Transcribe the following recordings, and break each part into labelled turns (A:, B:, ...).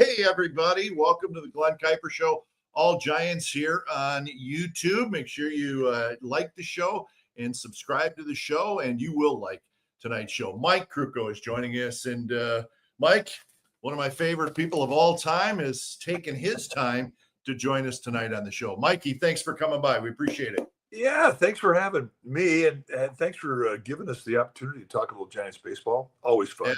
A: Hey, everybody. Welcome to the Duane Kuiper Show. All Giants here on YouTube. Make sure you like the show and subscribe to the show, and you will like tonight's show. Mike Krukow is joining us. And Mike, one of my favorite people of all time, has taken his time to join us tonight on the show. Mikey, thanks for coming by. We appreciate it.
B: Yeah, thanks for having me, and thanks for giving us the opportunity to talk a little Giants baseball. Always fun.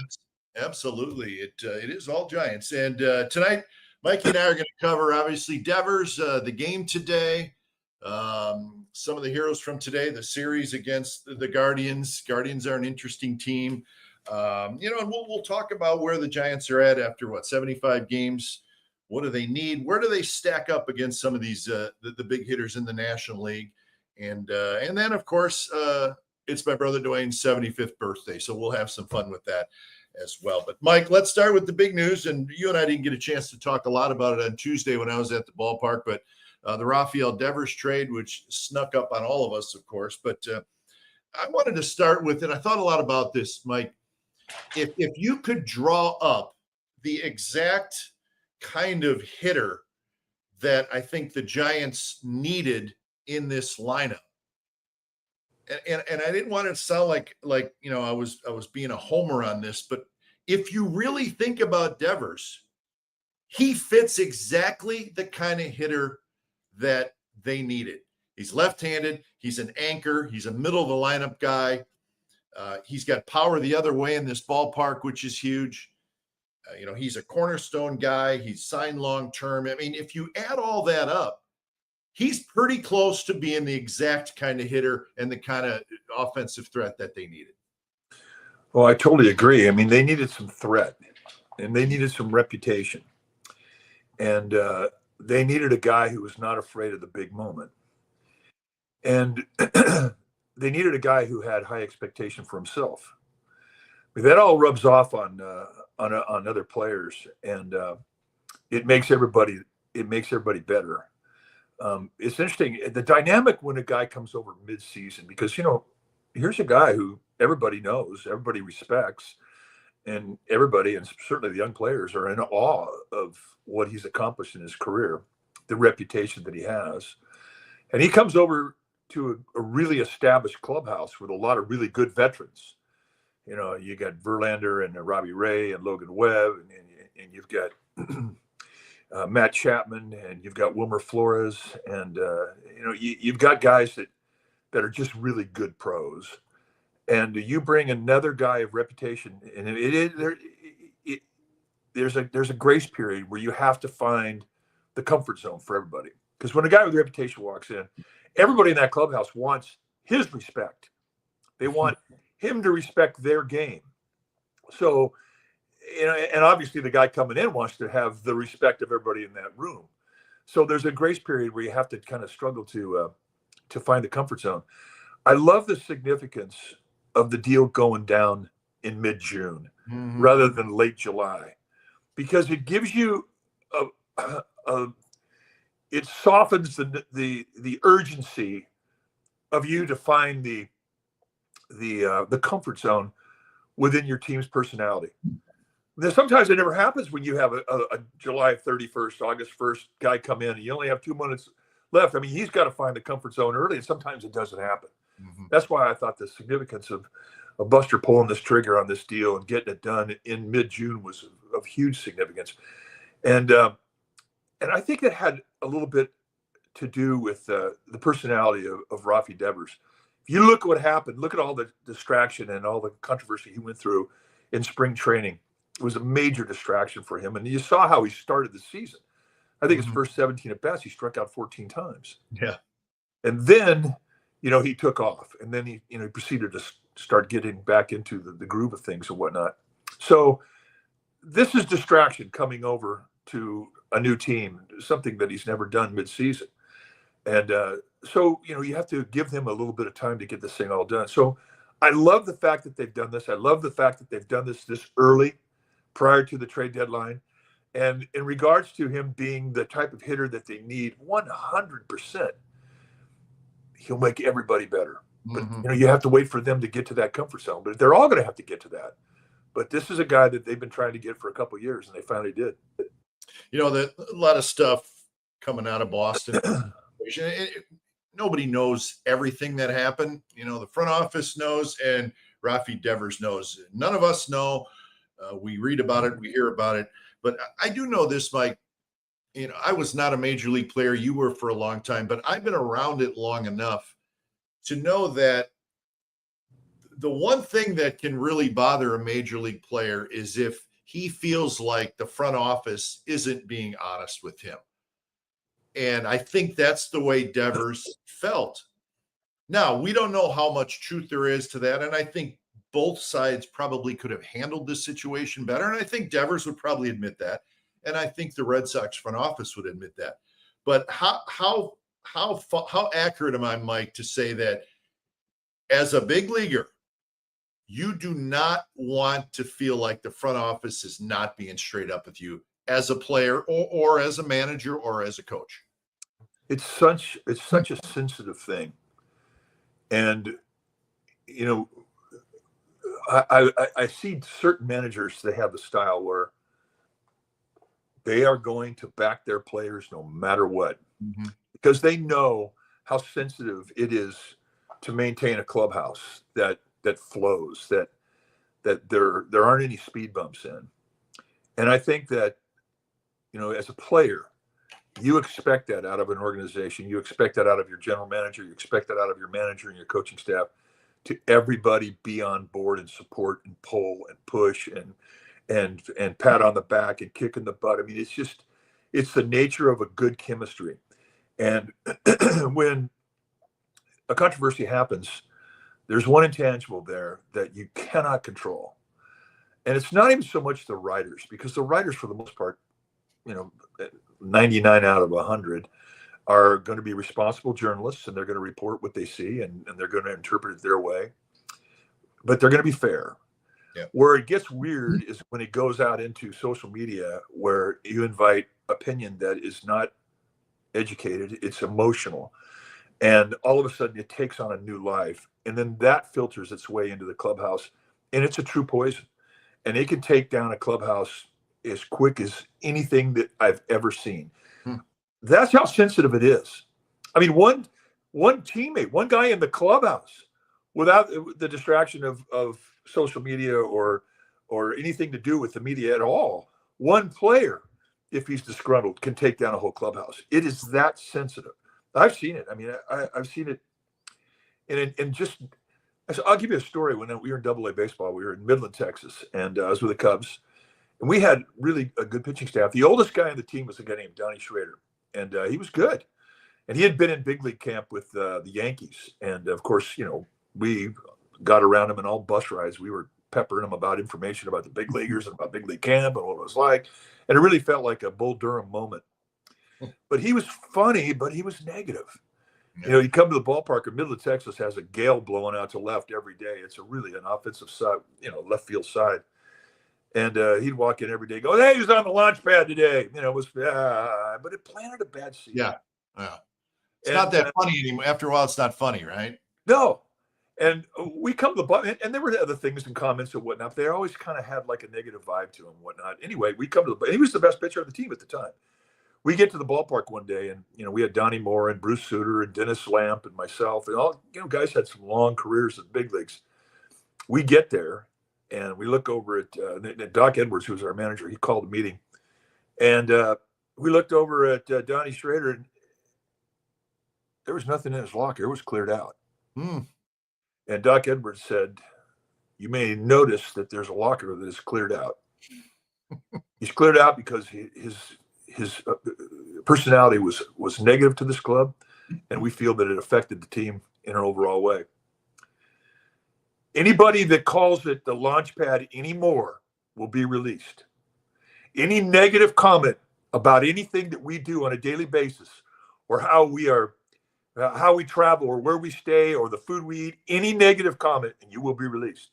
A: Absolutely. It is all Giants. And tonight, Mikey and I are going to cover, obviously, Devers, the game today, some of the heroes from today, the series against the Guardians. Guardians are an interesting team. And we'll talk about where the Giants are at after, 75 games. What do they need? Where do they stack up against some of these the big hitters in the National League? And then, of course, it's my brother Duane's 75th birthday, so we'll have some fun with that as well. But, Mike, let's start with the big news. And you and I didn't get a chance to talk a lot about it on Tuesday when I was at the ballpark, but the Rafael Devers trade, which snuck up on all of us, of course. But I wanted to start with, and I thought a lot about this, Mike. If you could draw up the exact kind of hitter that I think the Giants needed in this lineup, and I didn't want it to sound like I was being a homer on this, but if you really think about Devers, he fits exactly the kind of hitter that they needed. He's left-handed. He's an anchor. He's a middle of the lineup guy. He's got power the other way in this ballpark, which is huge. He's a cornerstone guy. He's signed long-term. I mean, if you add all that up, he's pretty close to being the exact kind of hitter and the kind of offensive threat that they needed.
B: Well, I totally agree. I mean, they needed some threat, and they needed some reputation. And they needed a guy who was not afraid of the big moment. And they needed a guy who had high expectation for himself. I mean, that all rubs off on other players, and it makes everybody better. It's interesting, the dynamic when a guy comes over mid-season, because, here's a guy who everybody knows, everybody respects, and everybody, and certainly the young players, are in awe of what he's accomplished in his career, the reputation that he has. And he comes over to a really established clubhouse with a lot of really good veterans. You got Verlander and Robbie Ray and Logan Webb, and you've got Matt Chapman, and you've got Wilmer Flores, and you've got guys that are just really good pros, and you bring another guy of reputation, and there's a grace period where you have to find the comfort zone for everybody, because when a guy with reputation walks in, everybody in that clubhouse wants his respect. They want him to respect their game. So, and obviously the guy coming in wants to have the respect of everybody in that room. So there's a grace period where you have to kind of struggle to find the comfort zone. I love the significance of the deal going down in mid-June rather than late July, because it gives you it softens the urgency of you to find the comfort zone within your team's personality. Now, sometimes it never happens when you have a July 31st, August 1st guy come in and you only have 2 minutes left. I mean, he's got to find the comfort zone early, and sometimes it doesn't happen. That's why I thought the significance of Buster pulling this trigger on this deal and getting it done in mid-June was of huge significance. And I think that had a little bit to do with the personality of Rafi Devers. If you look at what happened, look at all the distraction and all the controversy he went through in spring training. It was a major distraction for him. And you saw how he started the season. I think his first 17 at bats, he struck out 14 times.
A: Yeah.
B: And then, he took off. And then he proceeded to start getting back into the groove of things and whatnot. So this is distraction coming over to a new team, something that he's never done mid-season. And so, you have to give him a little bit of time to get this thing all done. So I love the fact that they've done this. I love the fact that they've done this early, prior to the trade deadline. And in regards to him being the type of hitter that they need, 100%, he'll make everybody better. But, you have to wait for them to get to that comfort zone. But they're all going to have to get to that. But this is a guy that they've been trying to get for a couple of years, and they finally did.
A: A lot of stuff coming out of Boston. Nobody knows everything that happened. The front office knows, and Rafael Devers knows. None of us know. We read about it, we hear about it. But I do know this, Mike. I was not a major league player. You were for a long time, but I've been around it long enough to know that the one thing that can really bother a major league player is if he feels like the front office isn't being honest with him. And I think that's the way Devers felt. Now, we don't know how much truth there is to that. And I think both sides probably could have handled this situation better. And I think Devers would probably admit that. And I think the Red Sox front office would admit that. But how accurate am I, Mike, to say that as a big leaguer, you do not want to feel like the front office is not being straight up with you as a player or as a manager or as a coach?
B: It's such a sensitive thing. And, I see certain managers, they have the style where they are going to back their players no matter what, because they know how sensitive it is to maintain a clubhouse that flows, that there aren't any speed bumps in. And I think that, as a player, you expect that out of an organization. You expect that out of your general manager. You expect that out of your manager and your coaching staff, to everybody be on board and support and pull and push and pat on the back and kick in the butt. I mean, it's the nature of a good chemistry. And when a controversy happens, there's one intangible there that you cannot control. And it's not even so much the writers, because the writers, for the most part, 99 out of 100 are going to be responsible journalists, and they're going to report what they see, and they're going to interpret it their way. But they're going to be fair.
A: Yeah.
B: Where it gets weird is when it goes out into social media, where you invite opinion that is not educated, it's emotional. And all of a sudden it takes on a new life. And then that filters its way into the clubhouse. And it's a true poison. And it can take down a clubhouse as quick as anything that I've ever seen. That's how sensitive it is. I mean, one teammate, one guy in the clubhouse, without the distraction of social media or anything to do with the media at all, one player, if he's disgruntled, can take down a whole clubhouse. It is that sensitive. I've seen it. I mean, I've seen it. And just, I'll give you a story. When we were in AA baseball, we were in Midland, Texas, and I was with the Cubs. And we had really a good pitching staff. The oldest guy on the team was a guy named Donnie Schrader, and he was good. And he had been in big league camp with the Yankees. And, of course, we got around him in all bus rides. We were peppering him about information about the big leaguers and about big league camp and what it was like. And it really felt like a Bull Durham moment. But he was funny, but he was negative. You come to the ballpark in Midland, Texas, has a gale blowing out to left every day. It's really an offensive side, left field side. And he'd walk in every day, go, "Hey, he was on the launch pad today." It was, but it planted a bad seed.
A: Yeah. It's not that funny anymore. After a while, it's not funny, right?
B: No. And we come to the ball, and there were other things and comments and whatnot. They always kind of had like a negative vibe to him and whatnot. Anyway, we come to the, and he was the best pitcher of the team at the time. We get to the ballpark one day, and we had Donnie Moore and Bruce Sutter and Dennis Lamp and myself, and all guys had some long careers in big leagues. We get there, and we look over at Doc Edwards, who was our manager. He called a meeting, and we looked over at Donnie Schrader, and there was nothing in his locker. It was cleared out. And Doc Edwards said, "You may notice that there's a locker that is cleared out. He's cleared out because his personality was negative to this club, and we feel that it affected the team in an overall way. Anybody that calls it the launch pad anymore will be released. Any negative comment about anything that we do on a daily basis, or how we travel, or where we stay, or the food we eat, any negative comment, and you will be released."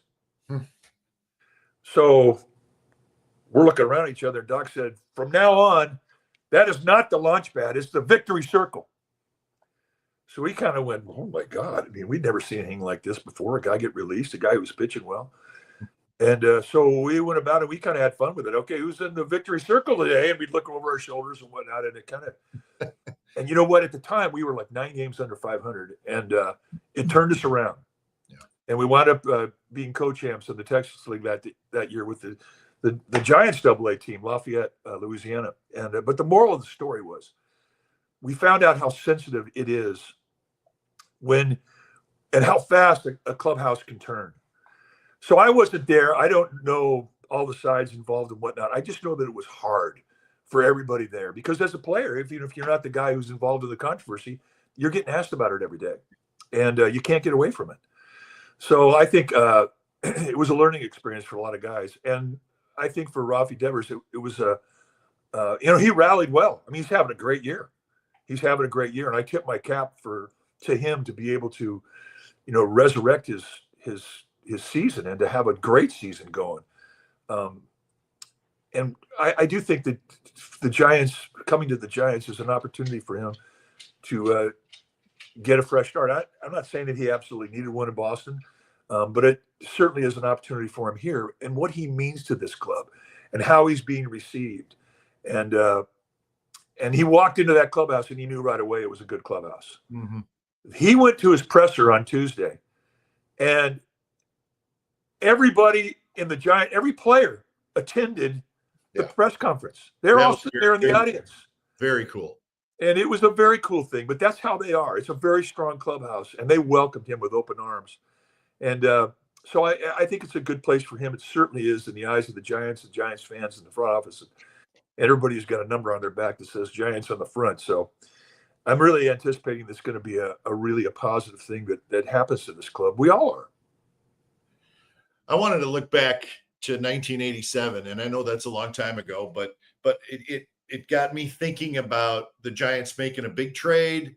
B: So we're looking around at each other, and Doc said, "From now on, that is not the launch pad. It's the victory circle." So we kind of went, "Oh my God." I mean, we'd never seen anything like this before. A guy get released, a guy who was pitching well. And so we went about it. We kind of had fun with it. Okay, who's in the victory circle today? And we'd look over our shoulders and whatnot. And it kind of, and you know what? At the time, we were like 9 games under 500, and it turned us around.
A: Yeah.
B: And we wound up being co-champs in the Texas League that year with the Giants AA team, Lafayette, Louisiana. And but the moral of the story was, we found out how sensitive it is when and how fast a clubhouse can turn. So I wasn't there. I don't know all the sides involved and whatnot. I just know that it was hard for everybody there, because as a player, if you're not the guy who's involved in the controversy, you're getting asked about it every day, and you can't get away from it. So I think it was a learning experience for a lot of guys, and I think for Rafi Devers, it was he rallied well. I mean, he's having a great year. And I tip my cap to him to be able to, resurrect his season and to have a great season going. And I do think that the Giants, coming to the Giants, is an opportunity for him to get a fresh start. I'm not saying that he absolutely needed one in Boston, but it certainly is an opportunity for him here, and what he means to this club and how he's being received. And he walked into that clubhouse and he knew right away it was a good clubhouse.
A: Mm-hmm.
B: He went to his presser on Tuesday, and everybody in the Giant, every player attended the press conference. They're all sitting there in the audience.
A: Very cool.
B: And it was a very cool thing, but that's how they are. It's a very strong clubhouse, and they welcomed him with open arms. And so I think it's a good place for him. It certainly is in the eyes of the Giants fans in the front office. And everybody's got a number on their back that says Giants on the front. So I'm really anticipating this going to be a really positive thing that happens to this club. We all are.
A: I wanted to look back to 1987, and I know that's a long time ago, but it got me thinking about the Giants making a big trade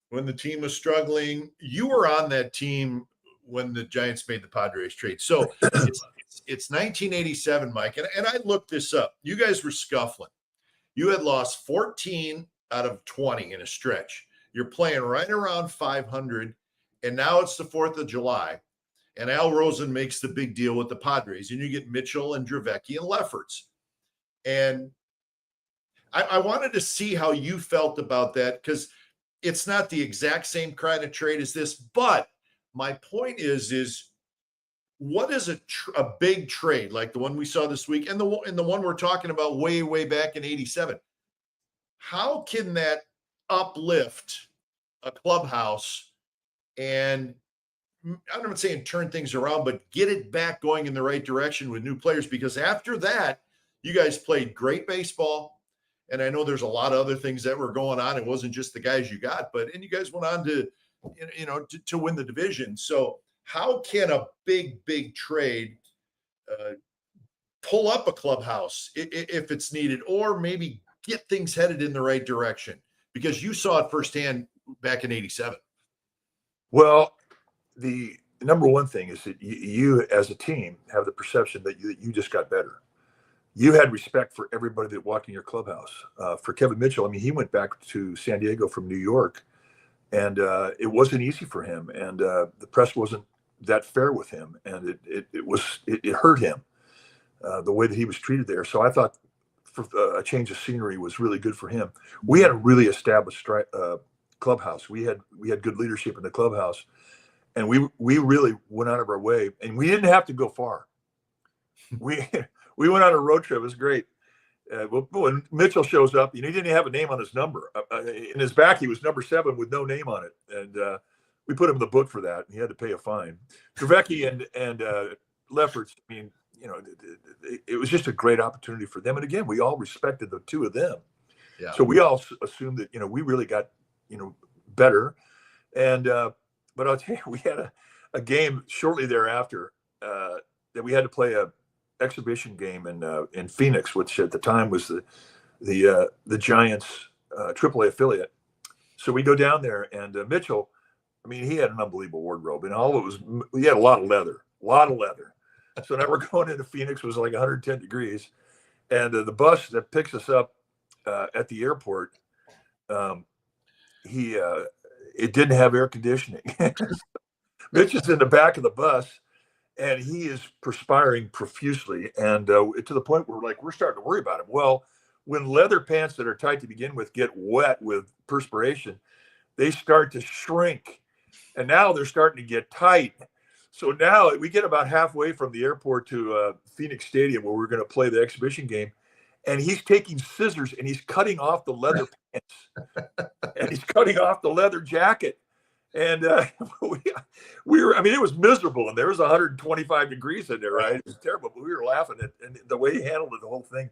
A: when the team was struggling. You were on that team when the Giants made the Padres trade. So it's 1987, Mike, and I looked this up. You guys were scuffling. You had lost 14 out of 20 in a stretch. You're playing right around 500, and now it's the 4th of July, and Al Rosen makes the big deal with the Padres, and you get Mitchell and Dravecki and Lefferts. And I wanted to see how you felt about that, because it's not the exact same kind of trade as this, but my point is what is a big trade like the one we saw this week and the one we're talking about way back in 87? How can that uplift a clubhouse and, I'm not saying turn things around, but get it back going in the right direction with new players? Because after that, you guys played great baseball. And I know there's a lot of other things that were going on. It wasn't just the guys you got, and you guys went on to win the division. So how can a big trade pull up a clubhouse if it's needed, or maybe get things headed in the right direction? Because you saw it firsthand back in 87.
B: Well, the number one thing is that you as a team have the perception that you just got better. You had respect for everybody that walked in your clubhouse. For Kevin Mitchell, I mean, he went back to San Diego from New York, and it wasn't easy for him, and the press wasn't that fair with him, and it hurt him the way that he was treated there. So I thought for a change of scenery was really good for him. We had a really established clubhouse. We had good leadership in the clubhouse, and we really went out of our way, and we didn't have to go far. We went on a road trip. It was great. When Mitchell shows up, he didn't have a name on his number. In his back, he was number 7 with no name on it. And we put him in the book for that, and he had to pay a fine. Dravecki and Lefferts, I mean, it was just a great opportunity for them. And again, we all respected the two of them. Yeah. So we all assumed that, we really got, better. And but I'll tell you, we had a game shortly thereafter that we had to play a exhibition game in Phoenix, which at the time was the Giants AAA affiliate. So we go down there, and Mitchell, I mean, he had an unbelievable wardrobe, and he had a lot of leather. So now we're going into Phoenix. It was like 110 degrees, and the bus that picks us up at the airport, it didn't have air conditioning. Mitch is in the back of the bus. and he is perspiring profusely, and to the point where we're starting to worry about him. Well, when leather pants that are tight to begin with get wet with perspiration, they start to shrink, and now they're starting to get tight. So now we get about halfway from the airport to Phoenix Stadium, where we're going to play the exhibition game, and he's taking scissors and he's cutting off the leather pants and he's cutting off the leather jacket. And we were, I mean, it was miserable, and there was 125 degrees in there, right? It was terrible, but we were laughing at and the way he handled it, the whole thing.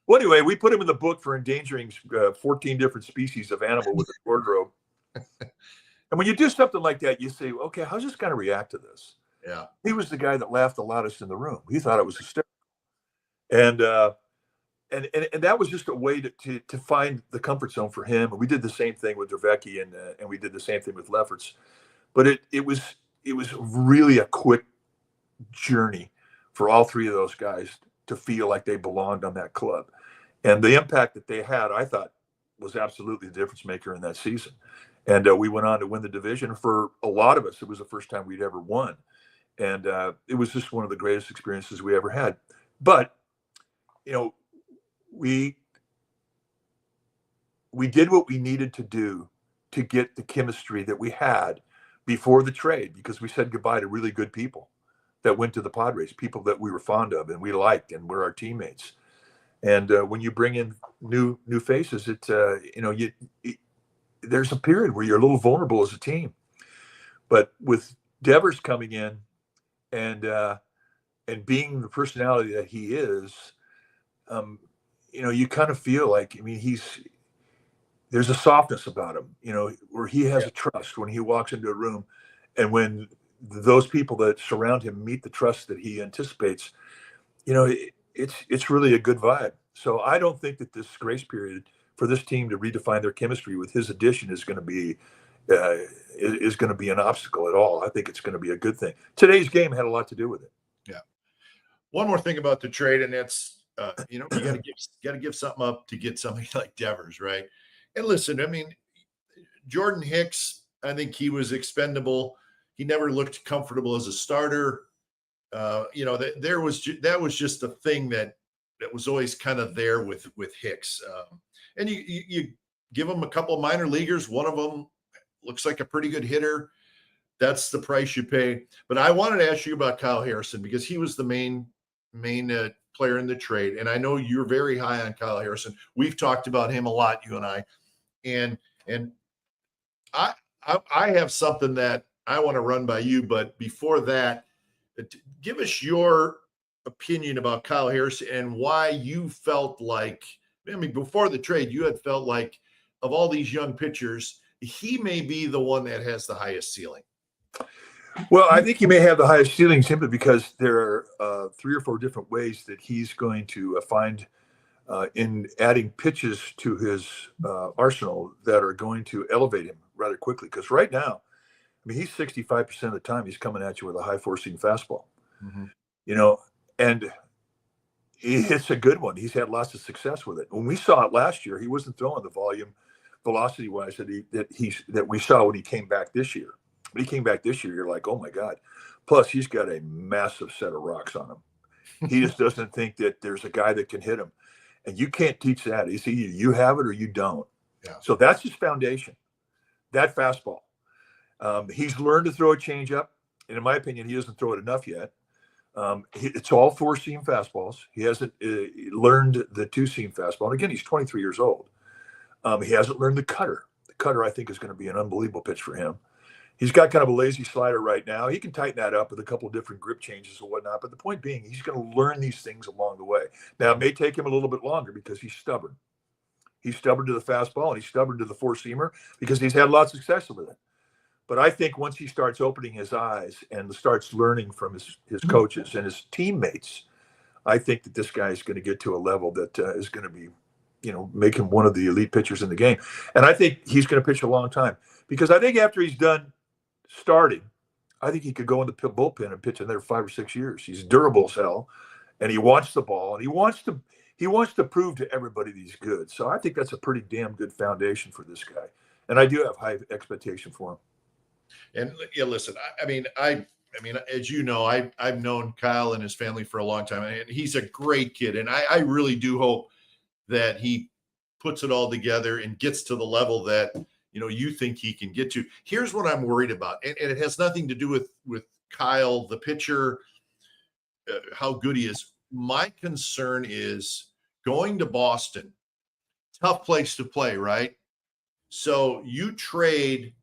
B: Well, anyway, we put him in the book for endangering 14 different species of animal with a wardrobe. And when you do something like that, you say, okay, how's this going to react to this?
A: Yeah.
B: He was the guy that laughed the loudest in the room. He thought it was hysterical. And that was just a way to find the comfort zone for him. And we did the same thing with Dravecki, and we did the same thing with Lefferts. But it was really a quick journey for all three of those guys to feel like they belonged on that club. And the impact that they had, I thought, was absolutely the difference maker in that season. And we went on to win the division. For a lot of us, it was the first time we'd ever won. And it was just one of the greatest experiences we ever had. But, you know, we did what we needed to do to get the chemistry that we had before the trade, because we said goodbye to really good people that went to the Padres, people that we were fond of and we liked and were our teammates. And when you bring in new faces, there's a period where you're a little vulnerable as a team. But with Devers coming in and being the personality that he is, you kind of feel like, I mean, there's a softness about him, where he has a trust when he walks into a room, and when those people that surround him meet the trust that he anticipates, it's really a good vibe. So I don't think that this grace period for this team to redefine their chemistry with his addition is going to be an obstacle at all. I think it's going to be a good thing. Today's game had a lot to do with it.
A: Yeah. One more thing about the trade, and that's you got to give something up to get somebody like Devers, right? And listen, I mean, Jordan Hicks, I think he was expendable. He never looked comfortable as a starter. That was just a thing that was always kind of there with Hicks. And you give him a couple of minor leaguers. One of them looks like a pretty good hitter. That's the price you pay. But I wanted to ask you about Kyle Harrison, because he was the main player in the trade. And I know you're very high on Kyle Harrison. We've talked about him a lot, you and I. And I have something that I want to run by you. But before that, give us your opinion about Kyle Harrison and why you felt like, I mean, before the trade, you had felt like of all these young pitchers, he may be the one that has the highest ceiling.
B: Well, I think he may have the highest ceiling simply because there are 3 or 4 different ways that he's going to find in adding pitches to his arsenal that are going to elevate him rather quickly. Because right now, I mean, he's 65% of the time he's coming at you with a high 4-seam fastball. Mm-hmm. And it's a good one. He's had lots of success with it. When we saw it last year, he wasn't throwing the volume, velocity-wise, that we saw when he came back this year. When he came back this year, you're like, oh my God. Plus, he's got a massive set of rocks on him. He just doesn't think that there's a guy that can hit him. And you can't teach that. It's either you have it or you don't. Yeah. So that's his foundation, that fastball. He's learned to throw a changeup. And in my opinion, he doesn't throw it enough yet. It's all 4-seam fastballs. He hasn't learned the 2-seam fastball. And again, he's 23 years old. He hasn't learned the cutter. The cutter, I think, is going to be an unbelievable pitch for him. He's got kind of a lazy slider right now. He can tighten that up with a couple of different grip changes and whatnot. But the point being, he's going to learn these things along the way. Now, it may take him a little bit longer because he's stubborn. He's stubborn to the fastball, and he's stubborn to the 4-seamer because he's had lots of success with it. But I think once he starts opening his eyes and starts learning from his coaches and his teammates, I think that this guy is going to get to a level that is going to be, make him one of the elite pitchers in the game. And I think he's going to pitch a long time, because I think after he's done starting, I think he could go in the bullpen and pitch another 5 or 6 years. He's durable as hell, and he wants the ball, and he wants to prove to everybody that he's good. So I think that's a pretty damn good foundation for this guy. And I do have high expectation for him.
A: And yeah, listen, I mean, I I mean, as you know, I've known Kyle and his family for a long time, and he's a great kid. And I really do hope that he puts it all together and gets to the level that, you think he can get to. Here's what I'm worried about. And it has nothing to do with Kyle, the pitcher, how good he is. My concern is going to Boston, tough place to play, right? So you trade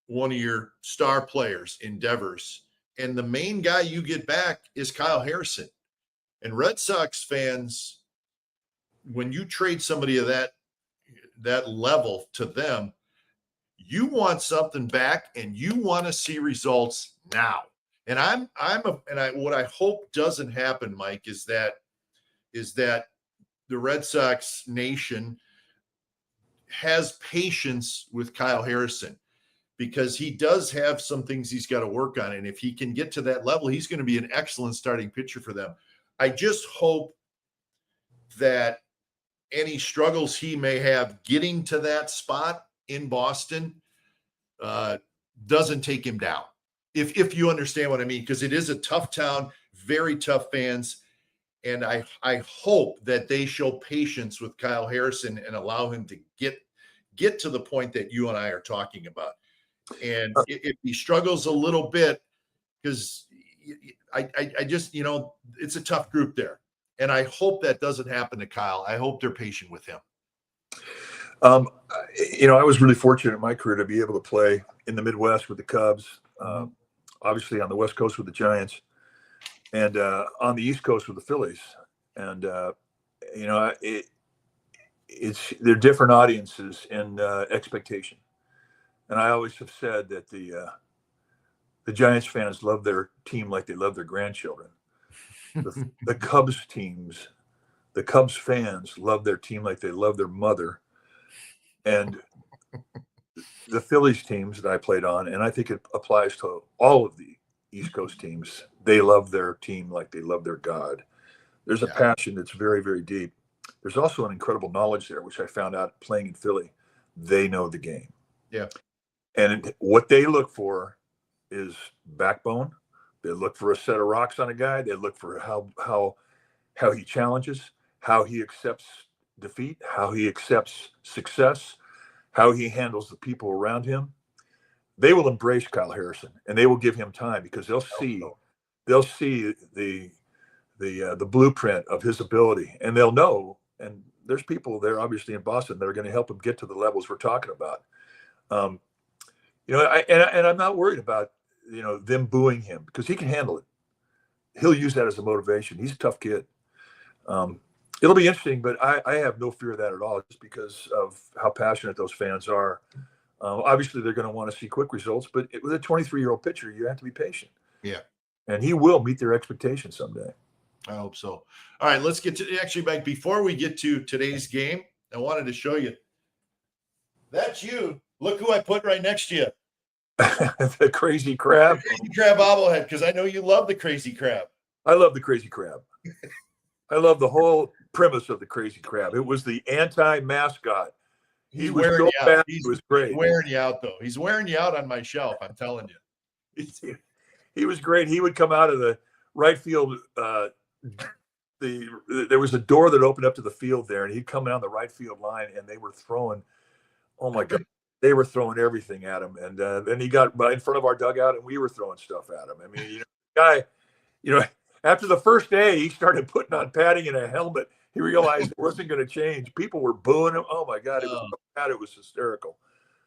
A: one of your star players in Devers, and the main guy you get back is Kyle Harrison. And Red Sox fans, when you trade somebody of that level to them, you want something back, and you want to see results now. And what I hope doesn't happen, Mike, is that the Red Sox nation has patience with Kyle Harrison, because he does have some things he's got to work on. And if he can get to that level, he's going to be an excellent starting pitcher for them. I just hope that any struggles he may have getting to that spot in Boston doesn't take him down. If you understand what I mean, because it is a tough town, very tough fans. And I hope that they show patience with Kyle Harrison and allow him to get to the point that you and I are talking about. And if he struggles a little bit, because I just, it's a tough group there. And I hope that doesn't happen to Kyle. I hope they're patient with him.
B: I was really fortunate in my career to be able to play in the Midwest with the Cubs, obviously on the West Coast with the Giants, and on the East Coast with the Phillies. And, they're different audiences and expectation. And I always have said that the Giants fans love their team like they love their grandchildren. The Cubs fans love their team like they love their mother. And the Phillies teams that I played on, and I think it applies to all of the East Coast teams, they love their team like they love their God. There's a passion that's very, very deep. There's also an incredible knowledge there, which I found out playing in Philly. They know the game.
A: Yeah.
B: And what they look for is backbone. They look for a set of rocks on a guy. They look for how he challenges, how he accepts defeat, how he accepts success, how he handles the people around him. They will embrace Kyle Harrison, and they will give him time, because they'll see the blueprint of his ability, and they'll know. And there's people there, obviously in Boston, that are going to help him get to the levels we're talking about. I'm not worried about them booing him, because he can handle it. He'll use that as a motivation. He's a tough kid. It'll be interesting, but I have no fear of that at all, just because of how passionate those fans are. Obviously, they're going to want to see quick results, but with a 23-year-old pitcher, you have to be patient.
A: Yeah.
B: And he will meet their expectations someday.
A: I hope so. All right, let's get to actually, Mike, before we get to today's game, I wanted to show you. That's you. Look who I put right next to you.
B: The Crazy Crab.
A: The Crazy Crab bobblehead, because I know you love the Crazy Crab.
B: I love the Crazy Crab. I love the whole premise of the Crazy Crab. It was the anti-mascot. He was so bad. He was great.
A: He's wearing you out, though. He's wearing you out on my shelf, I'm telling you.
B: He was great. He would come out of the right field. There was a door that opened up to the field there, and he'd come down the right field line, and they were throwing, oh my God, they were throwing everything at him. And then he got in front of our dugout, and we were throwing stuff at him. I mean, the guy, after the first day, he started putting on padding and a helmet. He realized it wasn't going to change. People were booing him. Oh my God, it was so bad. It was hysterical.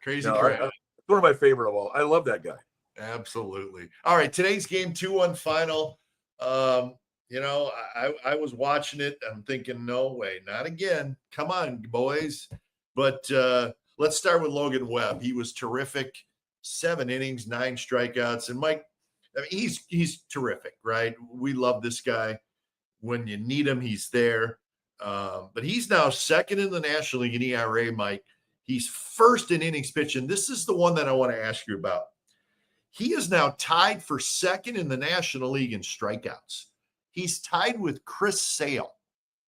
A: Crazy Crab.
B: One of my favorite of all. I love that guy.
A: Absolutely. All right, today's game, 2-1 final. I was watching it. I'm thinking, no way, not again. Come on, boys. But let's start with Logan Webb. He was terrific. 7 innings, 9 strikeouts. And Mike, I mean, he's terrific, right? We love this guy. When you need him, he's there. But he's now second in the National League in ERA, Mike. He's first in innings pitched. And this is the one that I want to ask you about. He is now tied for second in the National League in strikeouts. He's tied with Chris Sale.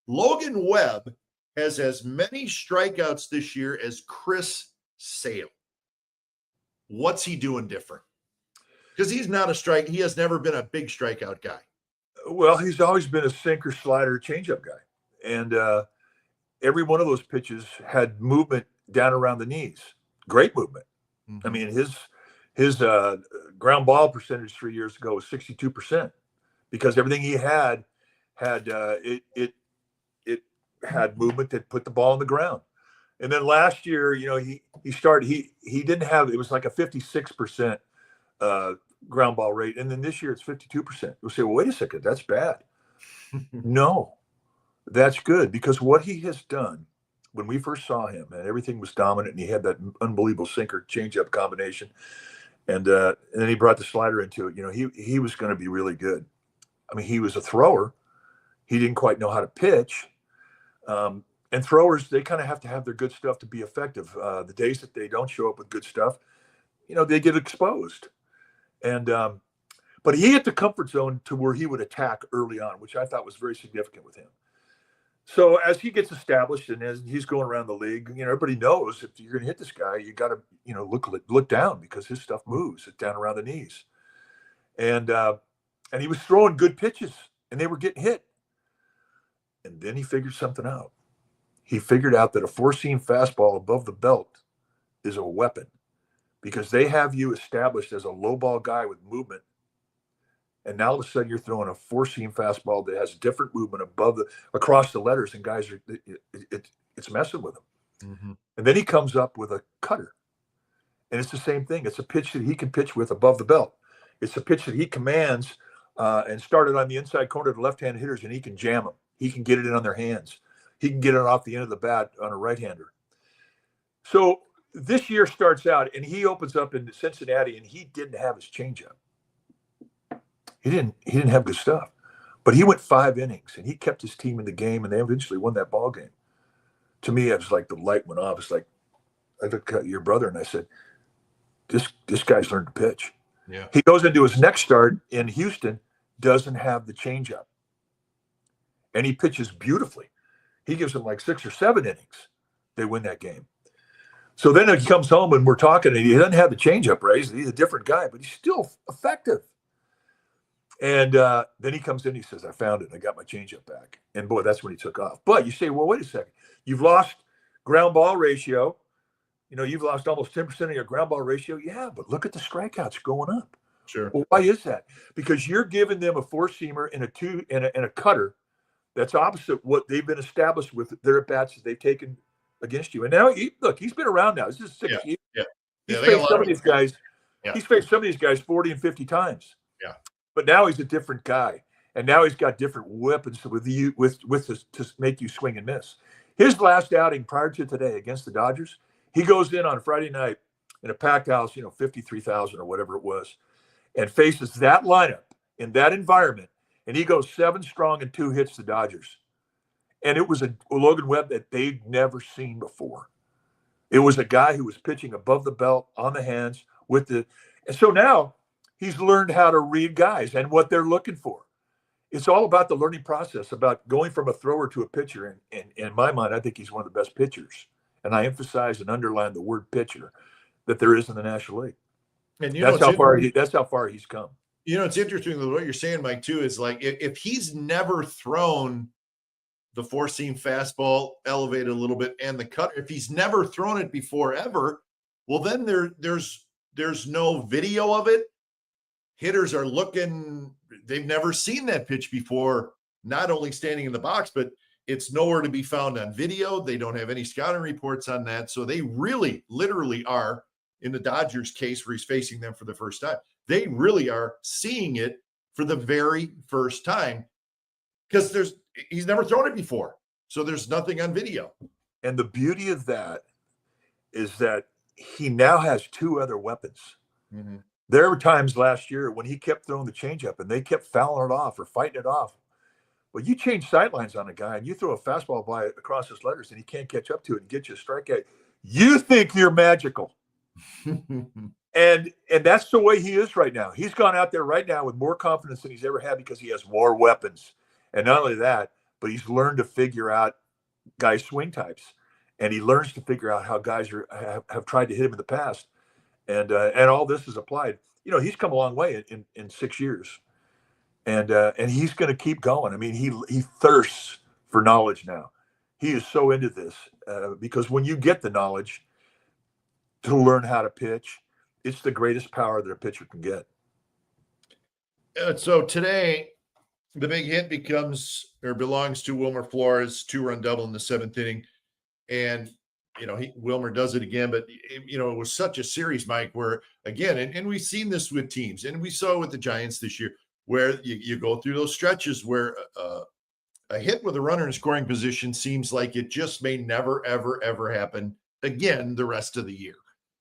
A: Logan Webb has as many strikeouts this year as Chris Sale. What's he doing different? Because he's not a strike. He has never been a big strikeout guy.
B: Well, he's always been a sinker, slider, changeup guy. And every one of those pitches had movement down around the knees. Great movement. I mean, his ground ball percentage 3 years ago was 62% because everything he had it had movement that put the ball on the ground. And then last year, he didn't have, it was like a 56% ground ball rate. And then this year it's 52%. You'll say, well, wait a second, that's bad. No, that's good, because what he has done when we first saw him, and everything was dominant, and he had that unbelievable sinker changeup combination, and then he brought the slider into it. He was going to be really good. I mean, he was a thrower. He didn't quite know how to pitch. And throwers, they kind of have to have their good stuff to be effective. The days that they don't show up with good stuff, they get exposed. And but he hit the comfort zone to where he would attack early on, which I thought was very significant with him. So as he gets established and as he's going around the league, everybody knows if you're going to hit this guy, you got to, look down, because his stuff moves. It's down around the knees. And he was throwing good pitches and they were getting hit. And then he figured something out. He figured out that a four-seam fastball above the belt is a weapon, because they have you established as a low ball guy with movement. And now all of a sudden you're throwing a four-seam fastball that has different movement across the letters, and guys it's messing with him. And then he comes up with a cutter, and it's the same thing. It's a pitch that he can pitch with above the belt. It's a pitch that he commands and started on the inside corner of the left-hand hitters, and he can jam them. He can get it in on their hands. He can get it off the end of the bat on a right-hander. So this year starts out, and he opens up in Cincinnati, and he didn't have his changeup. He didn't have good stuff, but he went 5 innings and he kept his team in the game, and they eventually won that ball game. To me, it was like the light went off. It's like, I looked at your brother and I said, this guy's learned to pitch.
A: Yeah.
B: He goes into his next start in Houston, doesn't have the changeup, and he pitches beautifully. He gives them like 6 or 7 innings. They win that game. So then he comes home and we're talking, and he doesn't have the changeup, right? He's a different guy, but he's still effective. And then he comes in, he says, I found it. I got my changeup back. And boy, that's when he took off. But you say, well, wait a second. You've lost ground ball ratio. You've lost almost 10% of your ground ball ratio. Yeah, but look at the strikeouts going up.
A: Sure.
B: Well, why is that? Because you're giving them a four-seamer and a cutter that's opposite what they've been established with their at-bats that they've taken against you. And now, he's been around now. This is 6 years.
A: Yeah.
B: He's faced some of these guys.
A: Yeah.
B: He's faced some of these guys 40 and 50 times.
A: Yeah.
B: But now he's a different guy, and now he's got different weapons to make you swing and miss. His last outing prior to today against the Dodgers, he goes in on Friday night in a packed house, 53,000 or whatever it was, and faces that lineup in that environment, and he goes 7 strong and 2 hits the Dodgers. And it was a Logan Webb that they'd never seen before. It was a guy who was pitching above the belt, on the hands, and so now he's learned how to read guys and what they're looking for. It's all about the learning process, about going from a thrower to a pitcher. And in my mind, I think he's one of the best pitchers. And I emphasize and underline the word pitcher that there is in the National League. And that's how far he's come.
A: It's interesting that what you're saying, Mike, too, is like if he's never thrown the four-seam fastball elevated a little bit and the cutter, if he's never thrown it before ever, well, then there's no video of it. Hitters are looking, they've never seen that pitch before, not only standing in the box, but it's nowhere to be found on video. They don't have any scouting reports on that. So they really, literally are, in the Dodgers case where he's facing them for the first time, they really are seeing it for the very first time, because he's never thrown it before. So there's nothing on video.
B: And the beauty of that is that he now has 2 other weapons. Mm-hmm. There were times last year when he kept throwing the changeup and they kept fouling it off or fighting it off. Well, you change sidelines on a guy and you throw a fastball by across his letters and he can't catch up to it and get you a strikeout. You think you're magical. and that's the way he is right now. He's gone out there right now with more confidence than he's ever had because he has more weapons. And not only that, but he's learned to figure out guys' swing types. And he learns to figure out how guys have tried to hit him in the past. And all this is applied. he's come a long way in 6 years, and he's going to keep going. I mean, he thirsts for knowledge now. He is so into this because when you get the knowledge to learn how to pitch, it's the greatest power that a pitcher can get.
A: So today, the big hit belongs to Wilmer Flores, 2-run double in the 7th inning. And, Wilmer does it again, but, it was such a series, Mike, where, again, and we've seen this with teams, and we saw it with the Giants this year, where you go through those stretches where a hit with a runner in scoring position seems like it just may never, ever, ever happen again the rest of the year.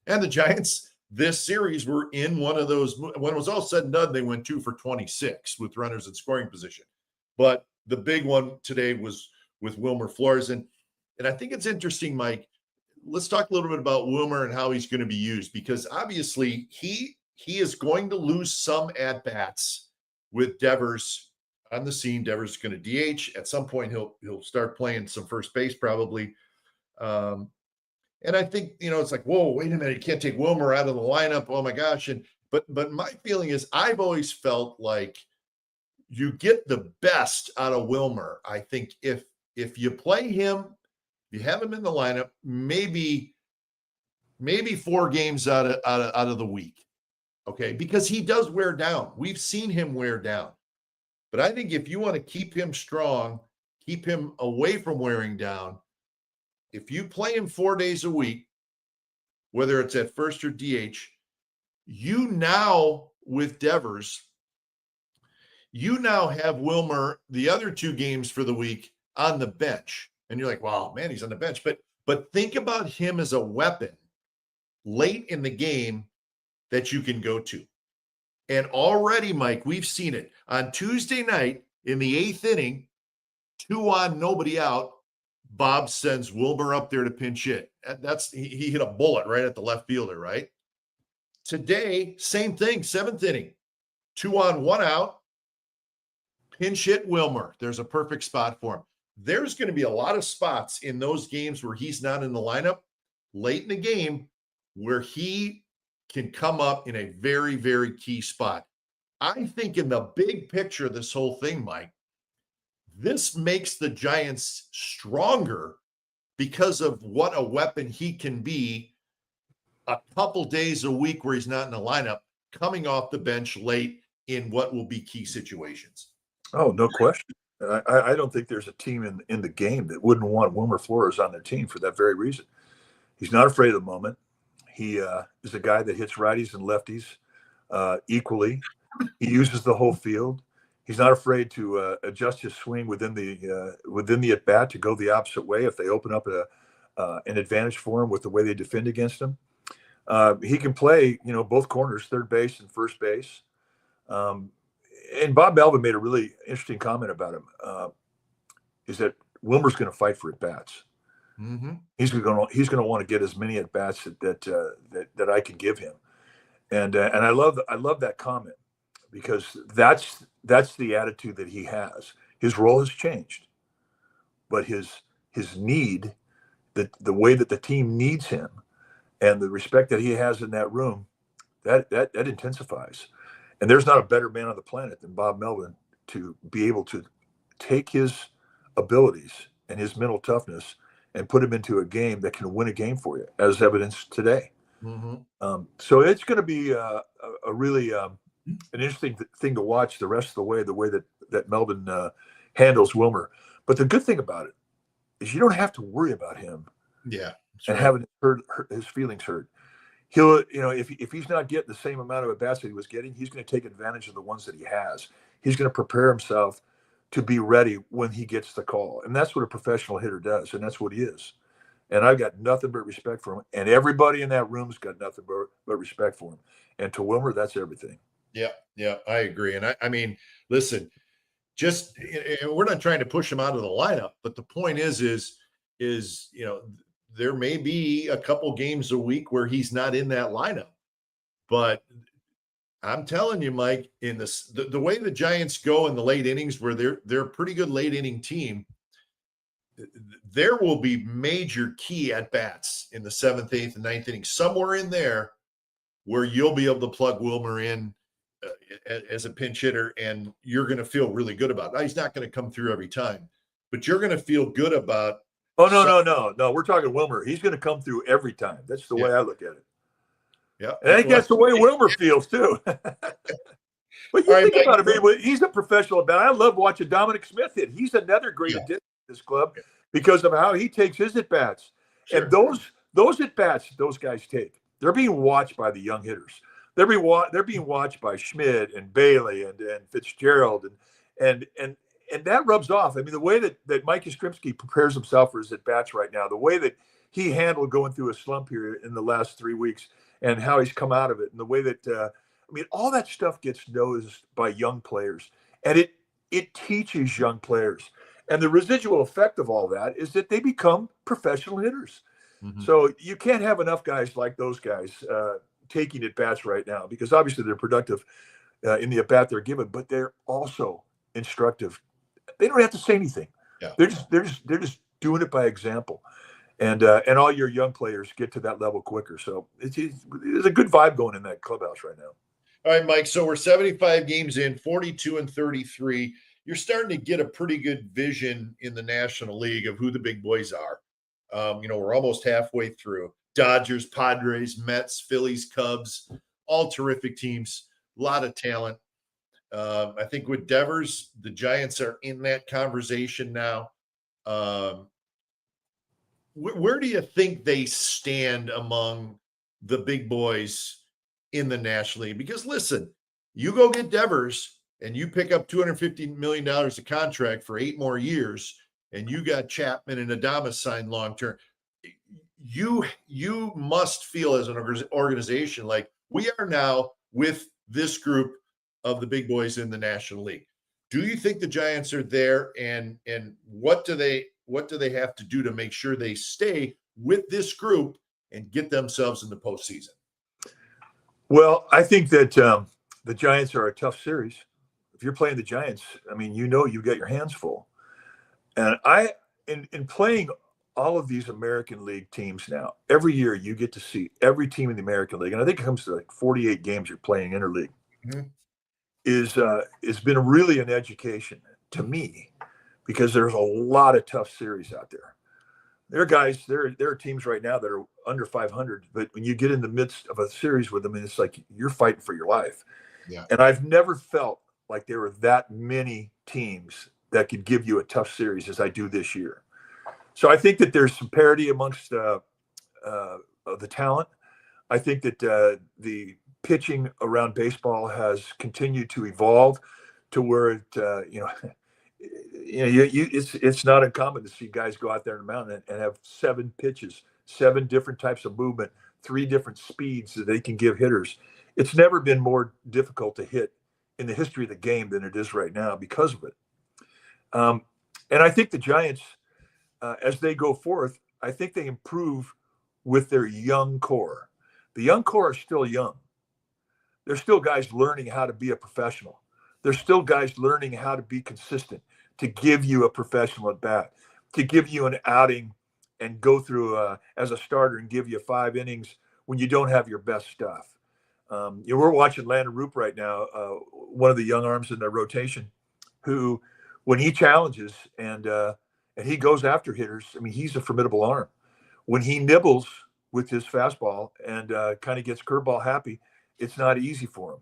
A: And the Giants this series were in one of those. When it was all said and done, they went 2 for 26 with runners in scoring position. But the big one today was with Wilmer Flores. And I think it's interesting, Mike. Let's talk a little bit about Wilmer and how he's going to be used, because obviously he is going to lose some at-bats with Devers on the scene. Devers is going to DH. At some point, he'll start playing some first base probably. And I think, it's like, whoa, wait a minute, you can't take Wilmer out of the lineup. Oh my gosh. But my feeling is I've always felt like you get the best out of Wilmer. I think if you play him, you have him in the lineup, maybe 4 games out of the week. Okay. Because he does wear down. We've seen him wear down. But I think if you want to keep him strong, keep him away from wearing down, if you play him 4 days a week, whether it's at first or DH, you now with Devers, you now have Wilmer the other 2 games for the week on the bench. And you're like, wow, man, he's on the bench. But think about him as a weapon late in the game that you can go to. And already, Mike, we've seen it. On Tuesday night in the 8th inning, 2 on, nobody out, Bob sends Wilmer up there to pinch hit. He hit a bullet right at the left fielder, right? Today, same thing, 7th inning, 2 on, 1 out, pinch hit Wilmer. There's a perfect spot for him. There's going to be a lot of spots in those games where he's not in the lineup late in the game where he can come up in a very, very key spot. I think in the big picture of this whole thing, Mike, this makes the Giants stronger because of what a weapon he can be a couple days a week where he's not in the lineup, coming off the bench late in what will be key situations.
B: Oh, no question. I don't think there's a team in the game that wouldn't want Wilmer Flores on their team for that very reason. He's not afraid of the moment. He is a guy that hits righties and lefties equally. He uses the whole field. He's not afraid to adjust his swing within the at bat to go the opposite way if they open up an advantage for him with the way they defend against him. He can play, both corners, third base and first base. And Bob Melvin made a really interesting comment about him. Is that Wilmer's going to fight for at bats.
A: Mm-hmm.
B: He's going to want to get as many at bats that I can give him. And I love that comment, because that's the attitude that he has. His role has changed, but his need, the way that the team needs him, and the respect that he has in that room, that intensifies. And there's not a better man on the planet than Bob Melvin to be able to take his abilities and his mental toughness and put him into a game that can win a game for you, as evidenced today.
A: Mm-hmm.
B: So it's going to be a really an interesting thing to watch the rest of the way that Melvin handles Wilmer. But the good thing about it is you don't have to worry about him.
A: Yeah,
B: and having his feelings hurt. He'll, if he's not getting the same amount of at-bats that he was getting, he's going to take advantage of the ones that he has. He's going to prepare himself to be ready when he gets the call. And that's what a professional hitter does, and that's what he is. And I've got nothing but respect for him. And everybody in that room's got nothing but respect for him. And to Wilmer, that's everything.
A: Yeah, I agree. And I mean, listen, just we're not trying to push him out of the lineup, but the point is there may be a couple games a week where he's not in that lineup. But I'm telling you, Mike, in the way the Giants go in the late innings, where they're a pretty good late inning team, there will be major key at bats in the 7th, 8th, and 9th inning, somewhere in there where you'll be able to plug Wilmer in as a pinch hitter, and you're going to feel really good about it. Now, he's not going to come through every time, but you're going to feel good about.
B: Oh, no. We're talking Wilmer. He's going to come through every time. That's the way I look at it.
A: Yeah.
B: And I think that's the way Wilmer feels too. But you think about it, he's a professional about it. I love watching Dominic Smith hit. He's another great addition to this club because of how he takes his at-bats. Sure. And those at-bats those guys take, they're being watched by the young hitters. They're being watched by Schmidt and Bailey and Fitzgerald and that rubs off. I mean, the way that Mike Yastrzemski prepares himself for his at-bats right now, the way that he handled going through a slump here in the last 3 weeks and how he's come out of it, and the way that all that stuff gets noticed by young players, and it teaches young players. And the residual effect of all that is that they become professional hitters. Mm-hmm. So you can't have enough guys like those guys taking at-bats right now, because obviously they're productive in the at-bat they're given, but they're also instructive. They don't have to say anything. Yeah. They're just doing it by example. And all your young players get to that level quicker. So there's a good vibe going in that clubhouse right now.
A: All right, Mike. So we're 75 games in, 42-33. You're starting to get a pretty good vision in the National League of who the big boys are. We're almost halfway through. Dodgers, Padres, Mets, Phillies, Cubs, all terrific teams. A lot of talent. I think with Devers, the Giants are in that conversation now. Where do you think they stand among the big boys in the National League? Because listen, you go get Devers and you pick up $250 million of contract for 8 more years, and you got Chapman and Adames signed long-term. You must feel as an organization like we are now with this group of the big boys in the National League. Do you think the Giants are there, and what do they have to do to make sure they stay with this group and get themselves in the postseason?
B: Well, I think that the Giants are a tough series. If you're playing the Giants, you've got your hands full. And in playing all of these American League teams now, every year you get to see every team in the American League, and I think it comes to like 48 games you're playing interleague. Mm-hmm. It's been really an education to me, because there's a lot of tough series out there. There are teams right now that are under 500, but when you get in the midst of a series with them, and it's like you're fighting for your life. Yeah. And I've never felt like there were that many teams that could give you a tough series as I do this year. So I think that there's some parity amongst the talent. I think that the pitching around baseball has continued to evolve to where it's not uncommon to see guys go out there in the mountain and have 7 pitches, 7 different types of movement, 3 different speeds that they can give hitters. It's never been more difficult to hit in the history of the game than it is right now because of it. And I think the Giants, as they go forth, I think they improve with their young core. The young core are still young. They're still guys learning how to be a professional. They're still guys learning how to be consistent, to give you a professional at bat, to give you an outing and go through as a starter and give you 5 innings when you don't have your best stuff. We're watching Landon Roop right now, one of the young arms in their rotation, who, when he challenges and he goes after hitters, he's a formidable arm. When he nibbles with his fastball and kind of gets curveball happy, it's not easy for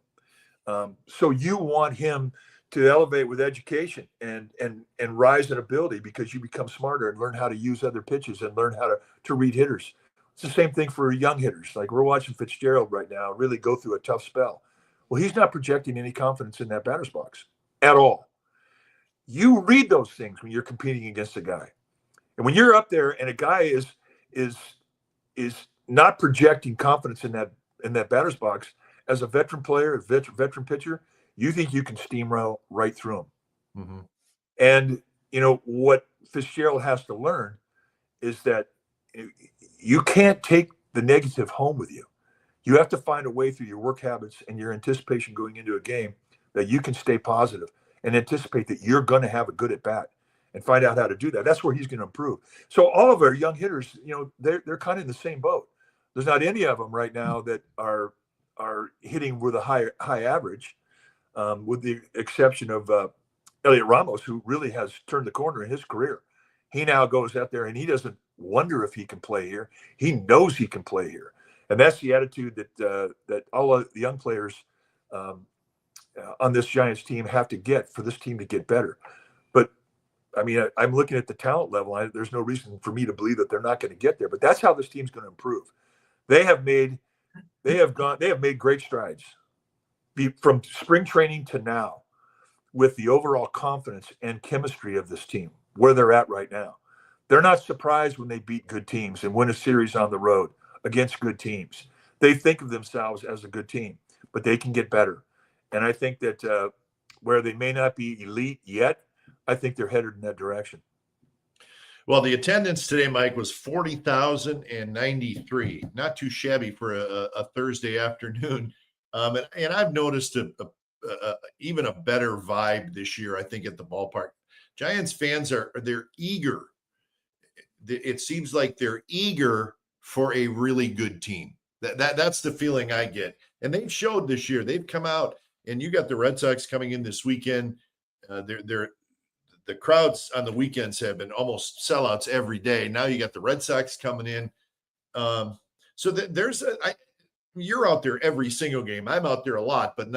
B: him. So you want him to elevate with education and rise in ability, because you become smarter and learn how to use other pitches and learn how to read hitters. It's the same thing for young hitters. Like we're watching Fitzgerald right now really go through a tough spell. Well, he's not projecting any confidence in that batter's box at all. You read those things when you're competing against a guy. And when you're up there and a guy is not projecting confidence in that batter's box, as a veteran player, a veteran pitcher, you think you can steamroll right through him. Mm-hmm. And what Fitzgerald has to learn is that you can't take the negative home with you. You have to find a way through your work habits and your anticipation going into a game that you can stay positive and anticipate that you're going to have a good at bat and find out how to do that. That's where he's going to improve. So all of our young hitters, they're kind of in the same boat. There's not any of them right now that are are hitting with a high average, with the exception of Elliot Ramos, who really has turned the corner in his career. He now goes out there and he doesn't wonder if he can play here. He knows he can play here, and that's the attitude that all of the young players on this Giants team have to get for this team to get better. But I mean, I'm looking at the talent level. There's no reason for me to believe that they're not going to get there. But that's how this team's going to improve. They have made great strides from spring training to now, with the overall confidence and chemistry of this team, where they're at right now. They're not surprised when they beat good teams and win a series on the road against good teams. They think of themselves as a good team, but they can get better. And I think that where they may not be elite yet, I think they're headed in that direction.
A: Well, the attendance today, Mike, was 40,093. Not too shabby for a Thursday afternoon. And I've noticed even a better vibe this year, I think, at the ballpark. Giants fans they're eager. It seems like they're eager for a really good team. That's the feeling I get. And they've showed this year. They've come out, and you got the Red Sox coming in this weekend. The crowds on the weekends have been almost sellouts every day. Now you got the Red Sox coming in. You're out there every single game. I'm out there a lot, but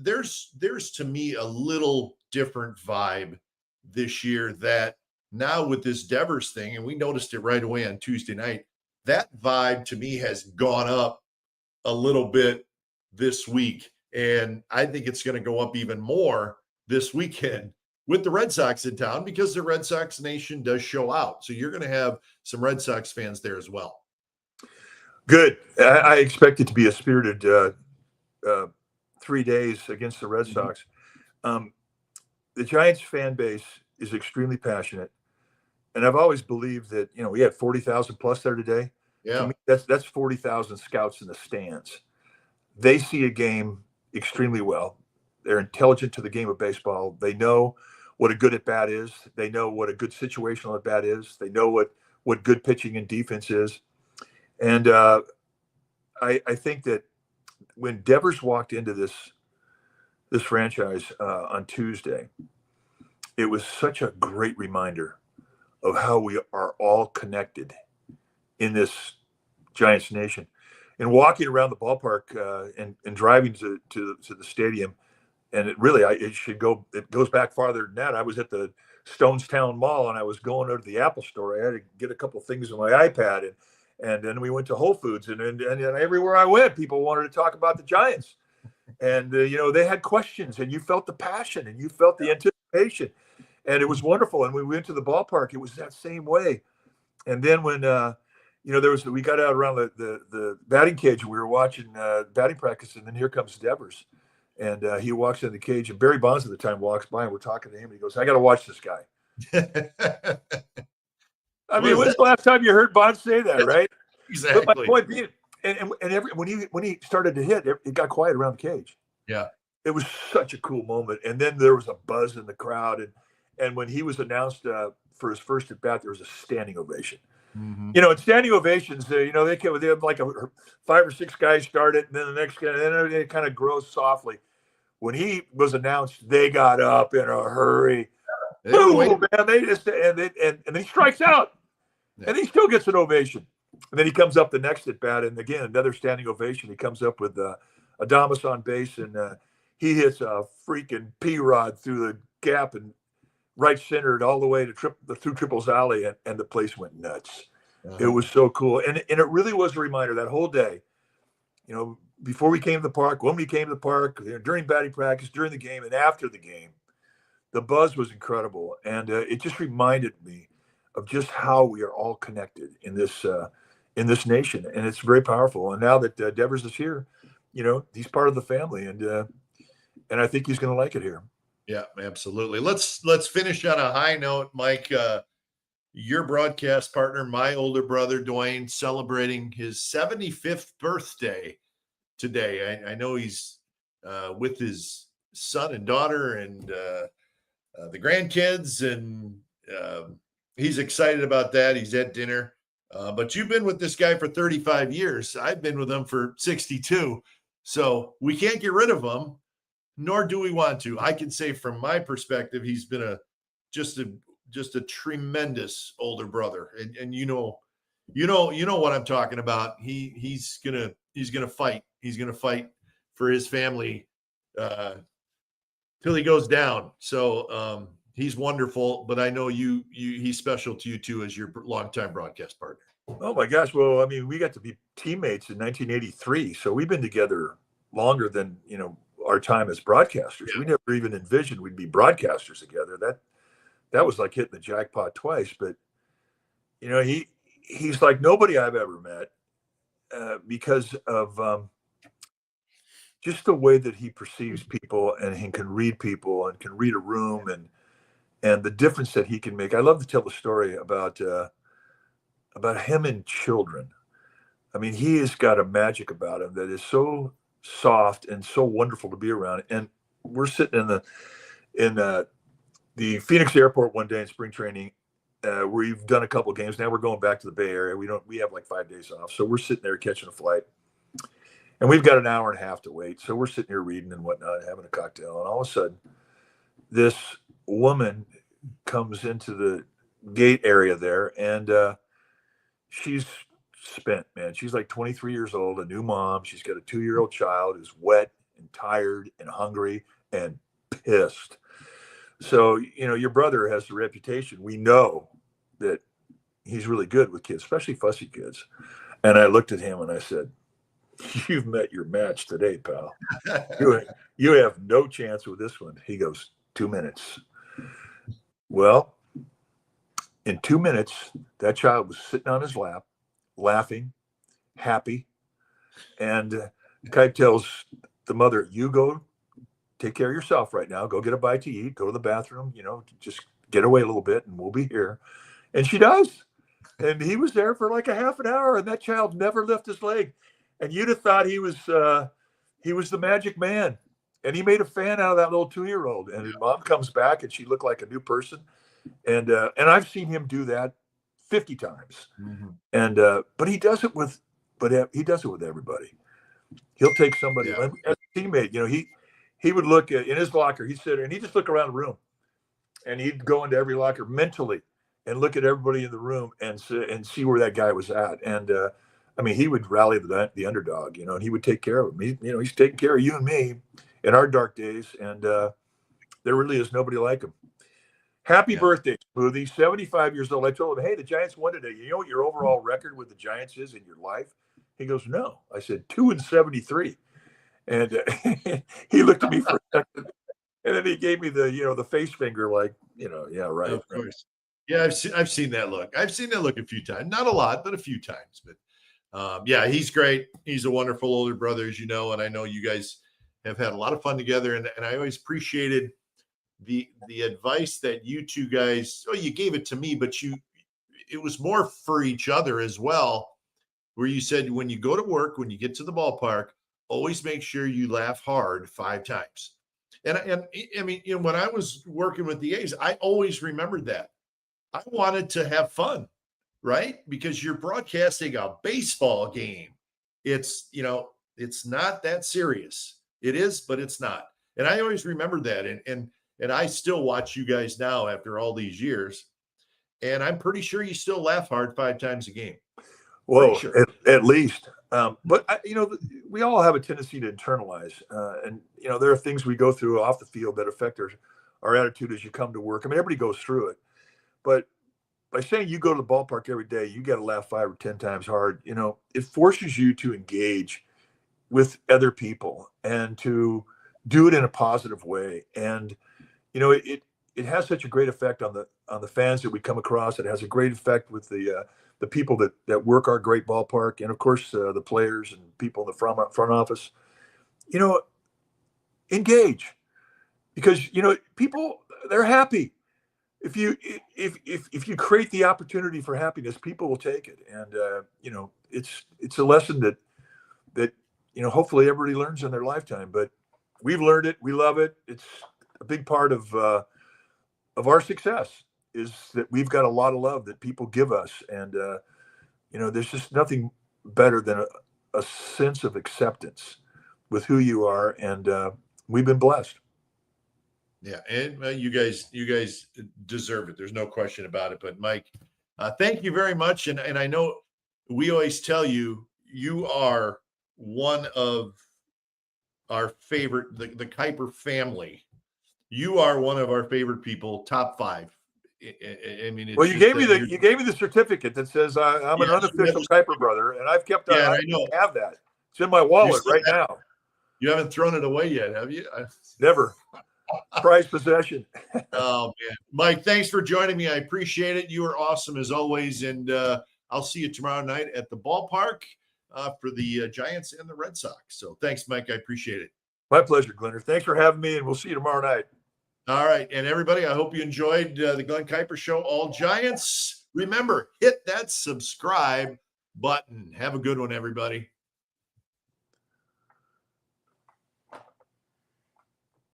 A: there's to me a little different vibe this year, that now with this Devers thing, and we noticed it right away on Tuesday night, that vibe to me has gone up a little bit this week. And I think it's going to go up even more this weekend with the Red Sox in town, because the Red Sox Nation does show out. So you're going to have some Red Sox fans there as well.
B: Good. I expect it to be a spirited 3 days against the Red Sox. The Giants fan base is extremely passionate. And I've always believed that, we had 40,000 plus there today.
A: Yeah.
B: To me, that's 40,000 scouts in the stands. They see a game extremely well. They're intelligent to the game of baseball. They know what a good at bat is. They know what a good situational at bat is. They know what good pitching and defense is. And I think that when Devers walked into this franchise on Tuesday, it was such a great reminder of how we are all connected in this Giants nation. And walking around the ballpark and driving to the stadium, and it goes back farther than that. I was at the Stonestown Mall, and I was going over to the Apple store. I had to get a couple of things on my iPad, and then we went to Whole Foods, and everywhere I went, people wanted to talk about the Giants. And, they had questions, and you felt the passion, and you felt the anticipation, and it was wonderful. And we went to the ballpark. It was that same way. And then when, we got out around the batting cage, and we were watching batting practice, and then here comes Devers. And he walks in the cage, and Barry Bonds at the time walks by, and we're talking to him, and he goes, "I got to watch this guy." I mean, when's the last time you heard Bonds say that, right?
A: Exactly.
B: But my point being, when he started to hit, it got quiet around the cage.
A: Yeah.
B: It was such a cool moment. And then there was a buzz in the crowd. And when he was announced for his first at bat, there was a standing ovation.
A: Mm-hmm.
B: In standing ovations, they have like 5 or 6 guys start it, and then the next guy, and then it kind of grows softly. When he was announced, they got up in a hurry. Boom, man! And then he strikes out, and he still gets an ovation. And then he comes up the next at bat, and again another standing ovation. He comes up with Adames on base, and he hits a freaking P-rod through the gap and right centered all the way to through Triples Alley, and the place went nuts. It was so cool, and it really was a reminder that whole day. Before we came to the park, when we came to the park, during batting practice, during the game, and after the game, the buzz was incredible, and it just reminded me of just how we are all connected in this nation, and it's very powerful. And now that Devers is here, he's part of the family, and I think he's going to like it here.
A: Yeah, absolutely. Let's finish on a high note, Mike. Your broadcast partner, my older brother Duane, celebrating his 75th birthday today. I know he's with his son and daughter and the grandkids, and he's excited about that. He's at dinner. But you've been with this guy for 35 years. I've been with him for 62. So we can't get rid of him, nor do we want to. I can say from my perspective, he's been just a tremendous older brother. And you know what I'm talking about. He's gonna fight. He's gonna fight for his family till he goes down. So he's wonderful, but I know he's special to you too as your longtime broadcast partner.
B: Oh my gosh. Well, I mean, we got to be teammates in 1983. So we've been together longer than, our time as broadcasters.
A: Yeah.
B: We never even envisioned we'd be broadcasters together. That was like hitting the jackpot twice. But, he's like nobody I've ever met because of just the way that he perceives people, and he can read people and can read a room, and the difference that he can make. I love to tell the story about him and children. I mean, he has got a magic about him that is so soft and so wonderful to be around. And we're sitting in the Phoenix airport one day in spring training. We've done a couple of games. Now we're going back to the Bay Area. We have like 5 days off. So we're sitting there catching a flight, and we've got an hour and a half to wait. So we're sitting here reading and whatnot, having a cocktail. And all of a sudden, this woman comes into the gate area there, and she's spent, man. She's like 23 years old, a new mom. She's got a 2-year-old child who's wet and tired and hungry and pissed. So, your brother has the reputation. We know that he's really good with kids, especially fussy kids. And I looked at him and I said, "You've met your match today, pal. You have no chance with this one." He goes, 2 minutes. Well, in 2 minutes, that child was sitting on his lap, laughing, happy. And Kuip tells the mother, "You go take care of yourself right now. Go get a bite to eat, go to the bathroom, just get away a little bit and we'll be here." And she does. And he was there for like a half an hour, and that child never lifted his leg. And you'd have thought he was the magic man. And he made a fan out of that little 2-year-old. And his mom comes back and she looked like a new person. And I've seen him do that 50 times.
A: Mm-hmm.
B: And but he does it with everybody. He'll take somebody as a teammate. He would look in his locker. He'd sit there and he'd just look around the room, and he'd go into every locker mentally and look at everybody in the room and see where that guy was at. And I mean, he would rally the underdog, and he would take care of him. He's taking care of you and me in our dark days, and there really is nobody like him. Happy birthday, Smoothie. 75 years old. I told him, "Hey, the Giants won today. You know what your overall record with the Giants is in your life?" He goes, "No." I said, 2-73. And he looked at me for a second, and then he gave me the face finger, like, yeah, right.
A: Of course. Yeah, I've seen that look. I've seen that look a few times. Not a lot, but a few times. But yeah, he's great. He's a wonderful older brother, as you know, and I know you guys have had a lot of fun together. And I always appreciated the advice that you two guys. Oh, you gave it to me, but it was more for each other as well. Where you said, when you go to work, when you get to the ballpark, always make sure you laugh hard 5 times. And I mean, when I was working with the A's, I always remembered that. I wanted to have fun, right? Because you're broadcasting a baseball game. It's, it's not that serious. It is, but it's not. And I always remember that. And I still watch you guys now after all these years. And I'm pretty sure you still laugh hard 5 times a game.
B: Well, sure. at least. But we all have a tendency to internalize, and there are things we go through off the field that affect our attitude as you come to work. I mean, everybody goes through it, but by saying you go to the ballpark every day, you got to laugh 5 or 10 times hard. It forces you to engage with other people and to do it in a positive way. And it has such a great effect on the fans that we come across. It has a great effect with the people that work our great ballpark, and of course the players and people in the front office. Engage, because people, they're happy. If you create the opportunity for happiness, people will take it. And it's a lesson that hopefully everybody learns in their lifetime. But we've learned it. We love it. It's a big part of our success, is that we've got a lot of love that people give us. And, there's just nothing better than a sense of acceptance with who you are, and we've been blessed.
A: Yeah, and you guys deserve it. There's no question about it. But Mike, thank you very much. And I know we always tell you are one of our favorite, the Kuiper family. You are one of our favorite people, top 5. I mean, it's
B: well, you gave me the certificate that says I'm an unofficial Kuiper brother, and I've kept.
A: Yeah,
B: I
A: know.
B: have that. It's in my wallet right now.
A: You haven't thrown it away yet, have you?
B: Never. Prized possession.
A: Oh man, Mike, thanks for joining me. I appreciate it. You are awesome as always, and I'll see you tomorrow night at the ballpark for the Giants and the Red Sox. So thanks, Mike. I appreciate it.
B: My pleasure, Glenner. Thanks for having me, and we'll see you tomorrow night.
A: All right, and everybody, I hope you enjoyed the Glenn Kuiper Show. All Giants. Remember, hit that subscribe button. Have a good one, everybody.